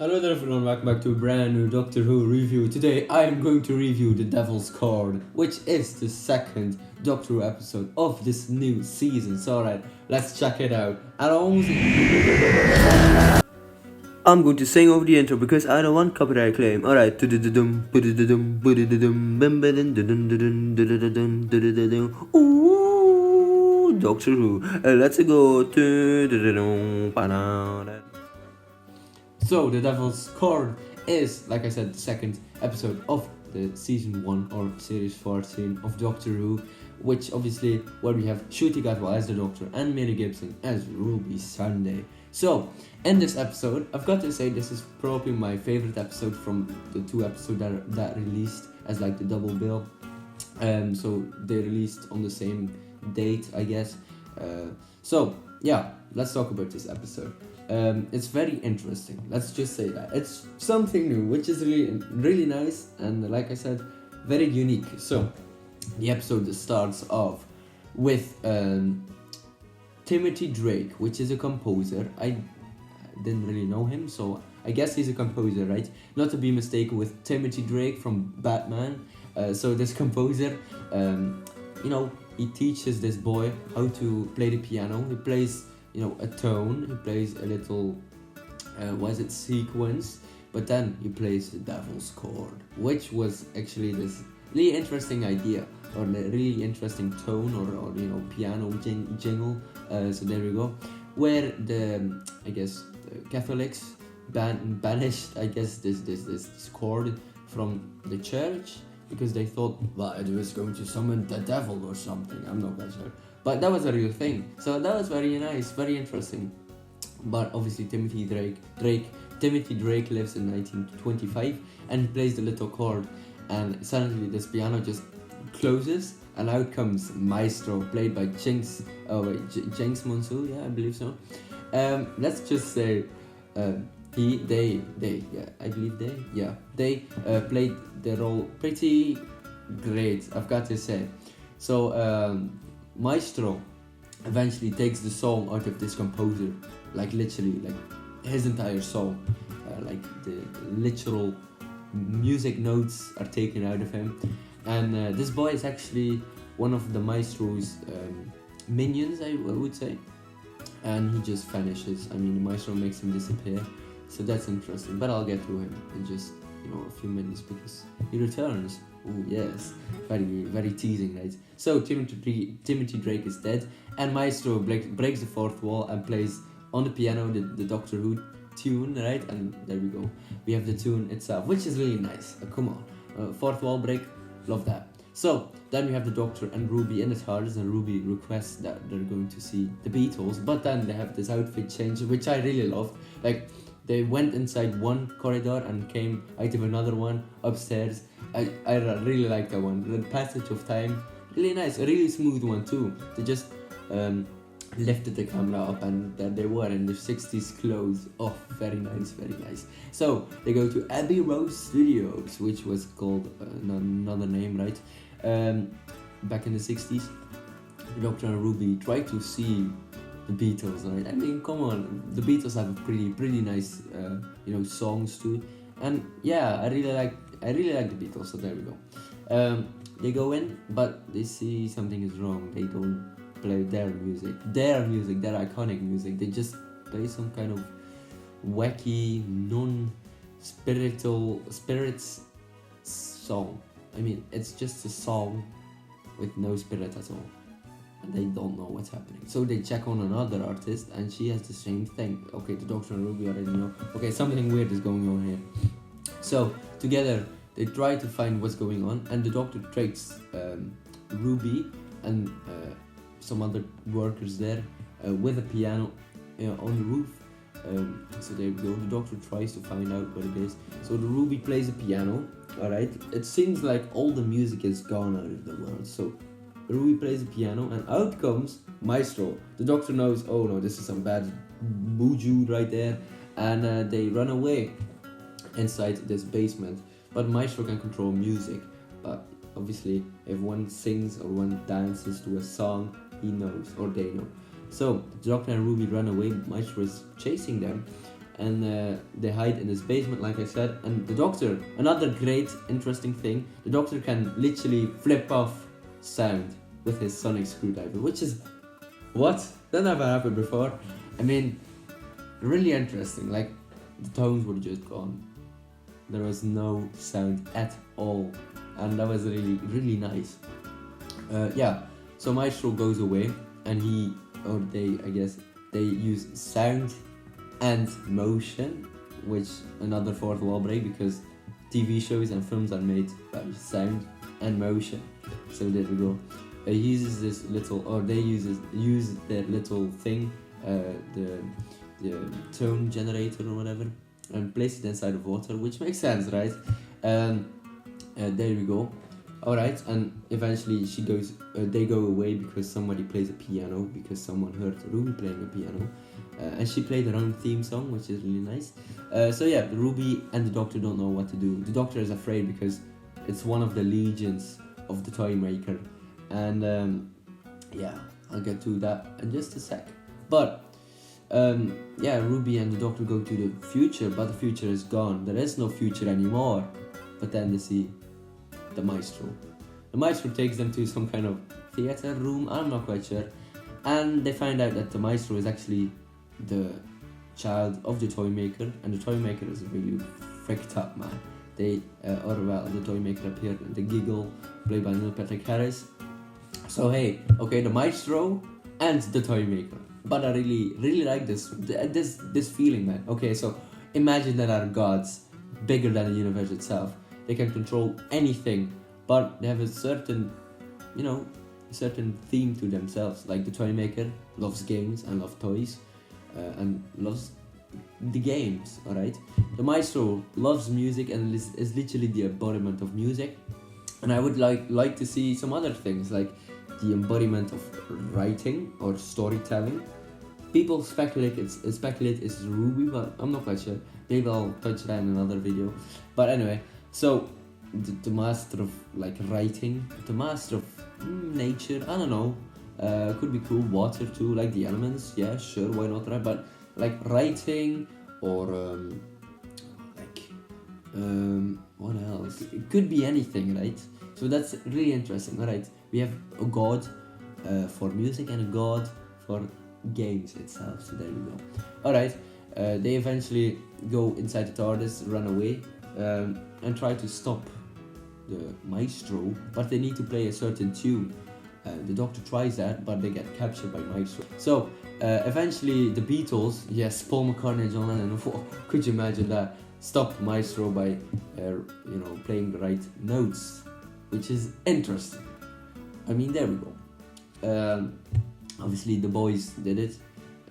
Hello there everyone, welcome back to a brand new Doctor Who review. Today I am going to review The Devil's Chord, which is the second Doctor Who episode of this new season. So alright, let's check it out. I'm going to sing over the intro because I don't want copyright claim. Alright. Ooh, Doctor Who. Let's go. So, The Devil's Chord is, like I said, the second episode of the season 1 or series 14 of Doctor Who, which obviously where we have Ncuti Gatwa as the Doctor and Mary Gibson as Ruby Sunday. So, in this episode, I've got to say this is probably my favorite episode from the two episodes that released as like the double bill. So they released on the same date, I guess. So yeah, let's talk about this episode. It's very interesting. Let's just say that it's something new, which is really nice and, like I said, very unique. So the episode starts off with Timothy Drake, which is a composer. I didn't really know him, so I guess he's a composer, right? Not to be mistaken with Timothy Drake from Batman. So this composer, he teaches this boy how to play the piano. He plays, a tone. He plays a little, sequence. But then he plays the Devil's Chord, which was actually this really interesting idea, or a really interesting tone, or piano jingle. So there we go. Where the Catholics banished, I guess, this chord from the church because they thought, well, it was going to summon the devil or something. I'm not quite sure, but that was a real thing. So that was very nice, very interesting. But obviously, Timothy Drake lives in 1925 and plays the little chord, and suddenly this piano just closes, and out comes Maestro, played by Jinx Monsoon, yeah, I believe so. Let's just say they played the role pretty great, I've got to say. So Maestro eventually takes the song out of this composer, like literally, like his entire song, like the literal music notes are taken out of him, and this boy is actually one of the Maestro's minions, I would say, and he just vanishes. I mean, the Maestro makes him disappear, so that's interesting, but I'll get to him in just a few minutes because he returns. Oh yes, very very teasing, right? So Timothy Drake is dead, and Maestro breaks the fourth wall and plays on the piano the Doctor Who tune, right? And there we go, we have the tune itself, which is really nice. Come on, fourth wall break, love that. So then we have the Doctor and Ruby in the TARDIS, and Ruby requests that they're going to see the Beatles, but then they have this outfit change, which I really loved. Like, they went inside one corridor and came out of another one upstairs. I really like that one. The passage of time, really nice, a really smooth one too. They just lifted the camera up, and there they were in their 60s clothes. Oh, very nice, very nice. So they go to Abbey Road Studios, which was called another name, right? Back in the 60s, the Doctor and Ruby tried to see the Beatles, right? I mean, come on, the Beatles have pretty nice, songs too, and yeah, I really like the Beatles. So there we go. They go in, but they see something is wrong. They don't play their music, their iconic music. They just play some kind of wacky, spirits song. I mean, it's just a song with no spirit at all, and they don't know what's happening. So they check on another artist, and she has the same thing. Okay, the Doctor and Ruby already know, okay, something weird is going on here. So together they try to find what's going on, and the Doctor takes Ruby and some other workers there with a piano on the roof. So there we go. The Doctor tries to find out what it is. So the Ruby plays the piano. Alright, it seems like all the music is gone out of the world. So Ruby plays the piano, and out comes Maestro. The Doctor knows, oh no, this is some bad buju right there, and they run away inside this basement. But Maestro can control music, but obviously if one sings or one dances to a song, he knows, or they know. So the Doctor and Ruby run away. Myro is chasing them, and they hide in his basement, like I said. And the Doctor, another great, interesting thing, the Doctor can literally flip off sound with his sonic screwdriver, which is, what? That never happened before. I mean, really interesting. Like, the tones were just gone. There was no sound at all, and that was really, really nice. Yeah, so Maestro goes away, and they use sound and motion, which another fourth wall break, because TV shows and films are made by sound and motion. So there we go. He uses this little, or they use their little thing, the tone generator or whatever, and place it inside of water, which makes sense, right? There we go. Alright, and eventually they go away because somebody plays a piano, because someone heard Ruby playing a piano, and she played her own theme song, which is really nice. So yeah, Ruby and the Doctor don't know what to do. The Doctor is afraid because it's one of the legions of the toy maker, and yeah, I'll get to that in just a sec. But yeah, Ruby and the Doctor go to the future, but the future is gone. There is no future anymore. But then they see the Maestro. The Maestro takes them to some kind of theater room, I'm not quite sure, and they find out that the Maestro is actually the child of the toy maker, and the toy maker is really fricked up, man. The toy maker appeared in The Giggle, played by Neil Patrick Harris. So hey, okay, the Maestro and the toy maker. But I really, really like this feeling, man. Okay, so imagine there are gods bigger than the universe itself. They can control anything, but they have a certain theme to themselves. Like the toy maker loves games and loves toys, and loves the games. All right. The Maestro loves music and is literally the embodiment of music. And I would like to see some other things, like the embodiment of writing or storytelling. People speculate it's Ruby, but I'm not quite sure. Maybe I'll touch that in another video. But anyway, so the master of like writing, the master of nature, I don't know, could be cool. Water too, like the elements, yeah, sure, why not, right? But like writing or what else? It could be anything, right? So that's really interesting. All right, we have a god for music and a god for games itself. So there we go. All right, they eventually go inside the TARDIS, run away, and try to stop the Maestro, but they need to play a certain tune. The Doctor tries that, but they get captured by Myro. So eventually the Beatles, yes, Paul McCartney and John Lennon, could you imagine that, stop Myro by playing the right notes, which is interesting. I mean, there we go. Obviously the boys did it,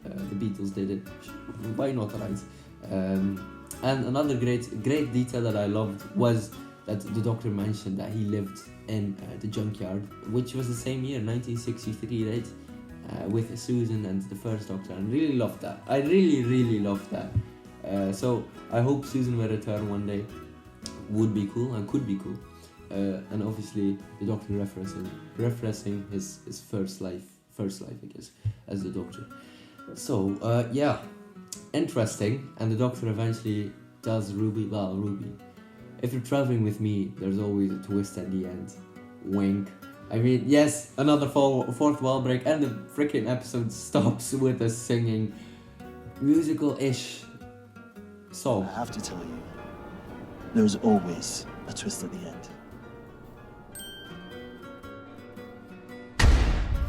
the Beatles did it, why not, right? And another great detail that I loved was that the Doctor mentioned that he lived in the junkyard, which was the same year, 1963, right? With Susan and the first Doctor. I really loved that. I really loved that. So I hope Susan will return one day. Would be cool and could be cool. And obviously the Doctor referencing his first life, I guess, as the Doctor. So yeah, interesting. And the Doctor eventually tells Ruby, well, Ruby, if you're traveling with me, there's always a twist at the end. Wink. I mean, yes, another fourth wall break, and the freaking episode stops with a singing musical-ish song. I have to tell you, there's always a twist at the end.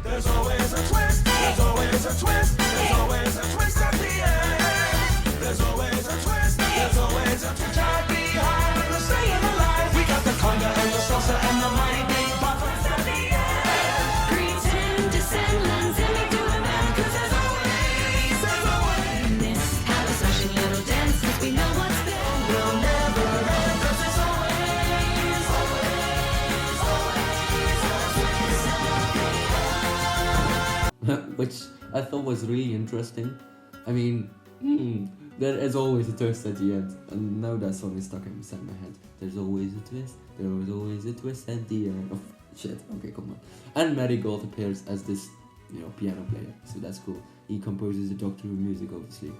There's always a twist, there's always a twist, there's always a twist at the end. There's always a twist, there's always a twist at the end. We're staying alive. We got the conga and the salsa and the mighty big buffers at the end. Pretend descendants and we do it now, 'cause there's always in this house smashing little dances. We know what's there. We'll never end, 'cause there's always a twist at the end. Which I thought was really interesting. I mean, there is always a twist at the end, and now that song is stuck inside my head. There's always a twist, there was always a twist at the end. Oh shit, okay, come on. And Marigold appears as this, piano player, so that's cool. He composes the Doctor Who music, obviously.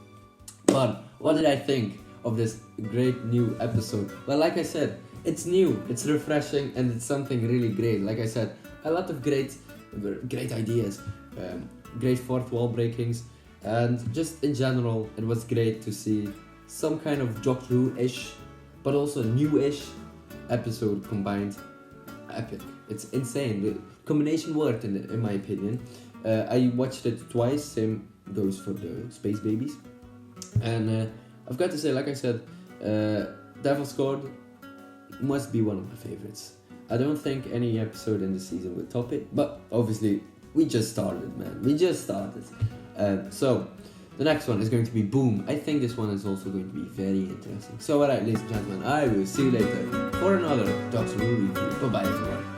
But what did I think of this great new episode? Well, like I said, it's new, it's refreshing, and it's something really great. Like I said, a lot of great ideas, great fourth wall breakings, and just in general, it was great to see some kind of Doctor Who-ish, but also new-ish episode combined. Epic. It's insane. The combination worked in my opinion. I watched it twice, same goes for the Space Babies. And I've got to say, like I said, Devil's Chord must be one of my favorites. I don't think any episode in the season would top it, but obviously we just started, man. We just started. So the next one is going to be Boom. I think this one is also going to be very interesting. So alright, ladies and gentlemen, I will see you later for another Doctor Who review. Bye bye everyone.